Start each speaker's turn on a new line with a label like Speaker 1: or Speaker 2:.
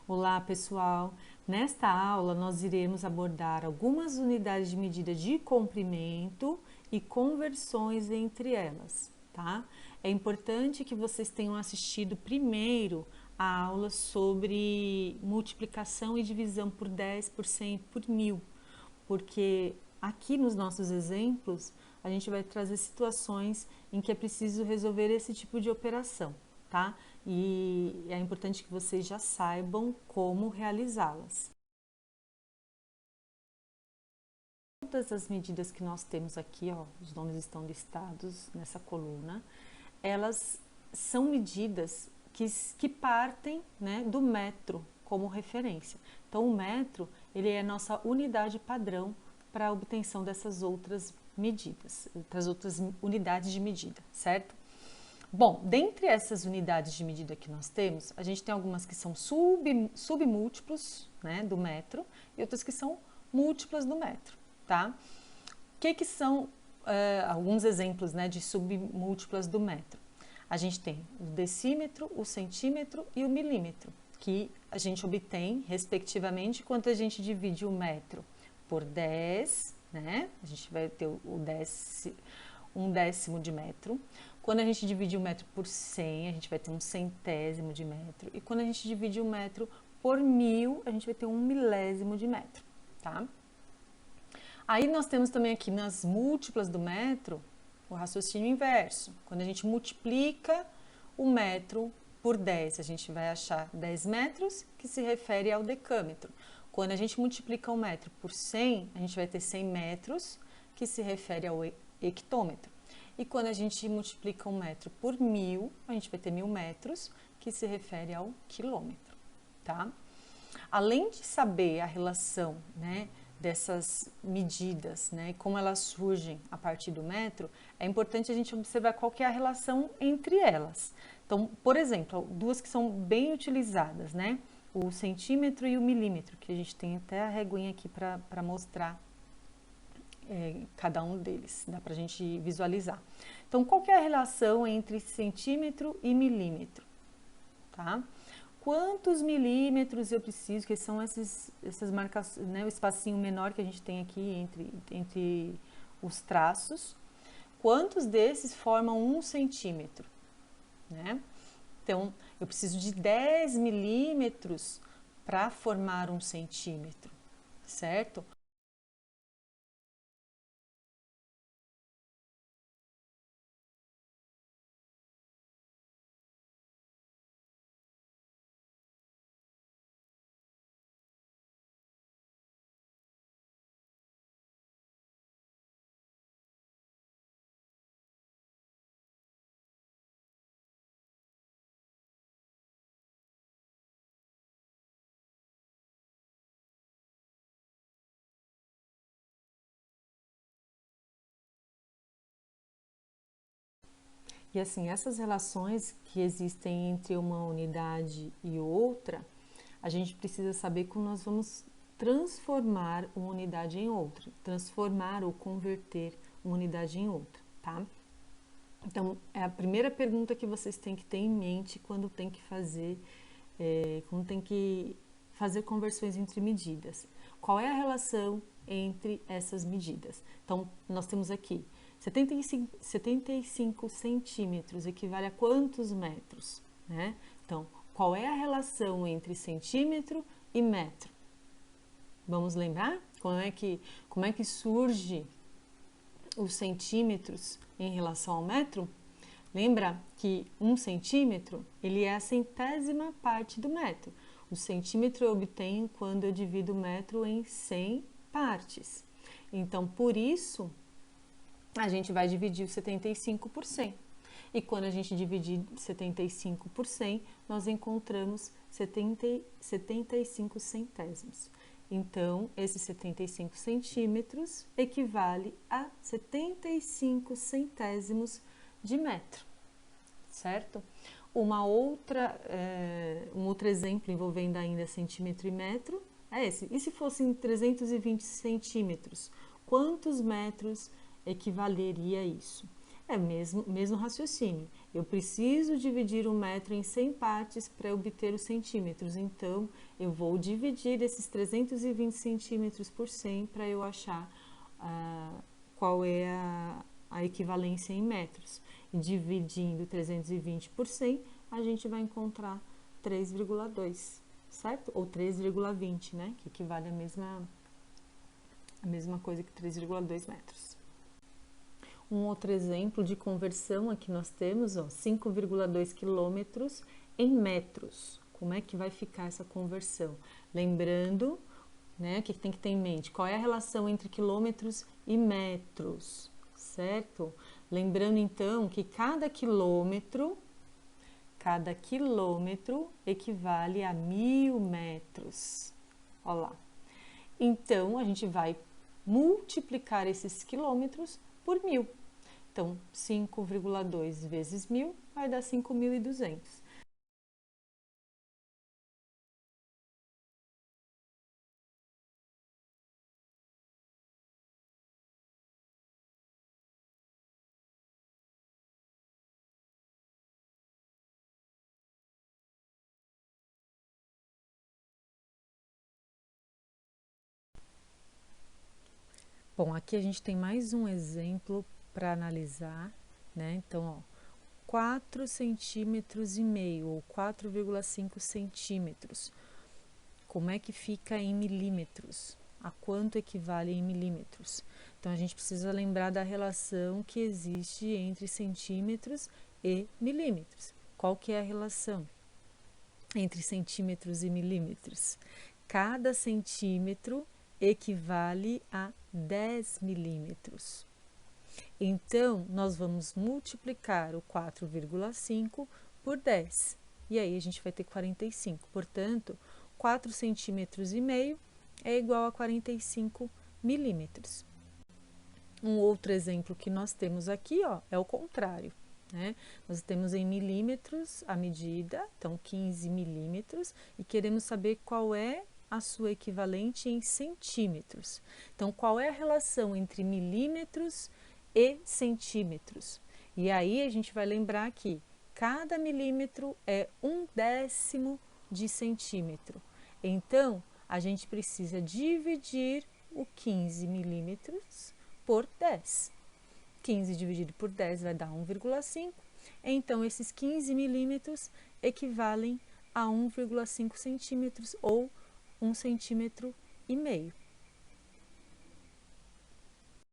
Speaker 1: Olá, pessoal! Nesta aula, nós iremos abordar algumas unidades de medida de comprimento e conversões entre elas, tá? É importante que vocês tenham assistido primeiro a aula sobre multiplicação e divisão por 10, por 100, por 1000, porque aqui nos nossos exemplos a gente vai trazer situações em que é preciso resolver esse tipo de operação, tá? E é importante que vocês já saibam como realizá-las. Todas as medidas que nós temos aqui, ó, os nomes estão listados nessa coluna, elas são medidas que partem, né, do metro como referência. Então, o metro, ele é a nossa unidade padrão para a obtenção dessas outras medidas, das outras unidades de medida, certo? Bom, dentre essas unidades de medida que nós temos, a gente tem algumas que são submúltiplos, né, do metro, e outras que são múltiplas do metro, tá? O que são alguns exemplos, né, de submúltiplas do metro? A gente tem o decímetro, o centímetro e o milímetro, que a gente obtém, respectivamente, quando a gente divide o metro por 10, né? A gente vai ter um décimo de metro. Quando a gente divide o metro por 100, a gente vai ter um centésimo de metro. E quando a gente divide o metro por 1000, a gente vai ter um milésimo de metro, tá? Aí nós temos também aqui nas múltiplas do metro o raciocínio inverso. Quando a gente multiplica o metro por 10, a gente vai achar 10 metros, que se refere ao decâmetro. Quando a gente multiplica o metro por 100, a gente vai ter 100 metros, que se refere ao hectômetro. E quando a gente multiplica um metro por 1000, a gente vai ter 1000 metros, que se refere ao quilômetro, tá? Além de saber a relação, né, dessas medidas, né, e como elas surgem a partir do metro, é importante a gente observar qual que é a relação entre elas. Então, por exemplo, duas que são bem utilizadas, né, o centímetro e o milímetro, que a gente tem até a reguinha aqui para mostrar cada um deles, dá para a gente visualizar. Então, qual que é a relação entre centímetro e milímetro? Tá? Quantos milímetros eu preciso, que são essas marcas, né, o espacinho menor que a gente tem aqui entre os traços, quantos desses formam 1 centímetro? Né? Então, eu preciso de 10 milímetros para formar 1 centímetro, certo? E assim, essas relações que existem entre uma unidade e outra, a gente precisa saber como nós vamos transformar uma unidade em outra, transformar ou converter uma unidade em outra, tá? Então, é a primeira pergunta que vocês têm que ter em mente quando tem que fazer conversões entre medidas. Qual é a relação entre essas medidas? Então, nós temos aqui 75 centímetros equivale a quantos metros? Né? Então, qual é a relação entre centímetro e metro? Vamos lembrar? Como é que surge os centímetros em relação ao metro? Lembra que 1 centímetro ele é a centésima parte do metro. O centímetro eu obtenho quando eu divido o metro em 100 partes. Então, por isso, a gente vai dividir o 75 por 100. E quando a gente dividir 75 por 100, nós encontramos 75 centésimos. Então, esses 75 centímetros equivale a 75 centésimos de metro, certo? Um outro exemplo envolvendo ainda centímetro e metro é esse. E se fossem 320 centímetros, quantos metros equivaleria a isso? É mesmo raciocínio. Eu preciso dividir um metro em 100 partes para obter os centímetros. Então, eu vou dividir esses 320 centímetros por 100 para eu achar qual é a equivalência em metros. E dividindo 320 por 100, a gente vai encontrar 3,2, certo? Ou 3,20, né? Que equivale a mesma coisa que 3,2 metros. Um outro exemplo de conversão aqui nós temos, ó, 5,2 quilômetros em metros. Como é que vai ficar essa conversão? Lembrando, né, o que tem que ter em mente? Qual é a relação entre quilômetros e metros, certo? Lembrando então que cada quilômetro equivale a 1.000 metros. Olha lá. Então, a gente vai multiplicar esses quilômetros por 1.000. Então, 5,2 vezes 1.000 vai dar 5.200. Bom, aqui a gente tem mais um exemplo para analisar, né? Então, ó, 4 centímetros e meio ou 4,5 centímetros. Como é que fica em milímetros? A quanto equivale em milímetros? Então, a gente precisa lembrar da relação que existe entre centímetros e milímetros. Qual que é a relação entre centímetros e milímetros? Cada centímetro equivale a 10 milímetros. Então, nós vamos multiplicar o 4,5 por 10. E aí a gente vai ter 45. Portanto, 4 centímetros e meio é igual a 45 milímetros. Um outro exemplo que nós temos aqui, ó, é o contrário, né? Nós temos em milímetros a medida, então 15 milímetros, e queremos saber qual é a sua equivalente em centímetros. Então, qual é a relação entre milímetros e centímetros? E aí a gente vai lembrar que cada milímetro é 1/10 de centímetro. Então, a gente precisa dividir o 15 milímetros por 10. 15 dividido por 10 vai dar 1,5. Então, esses 15 milímetros equivalem a 1,5 centímetros ou 1,5 centímetros.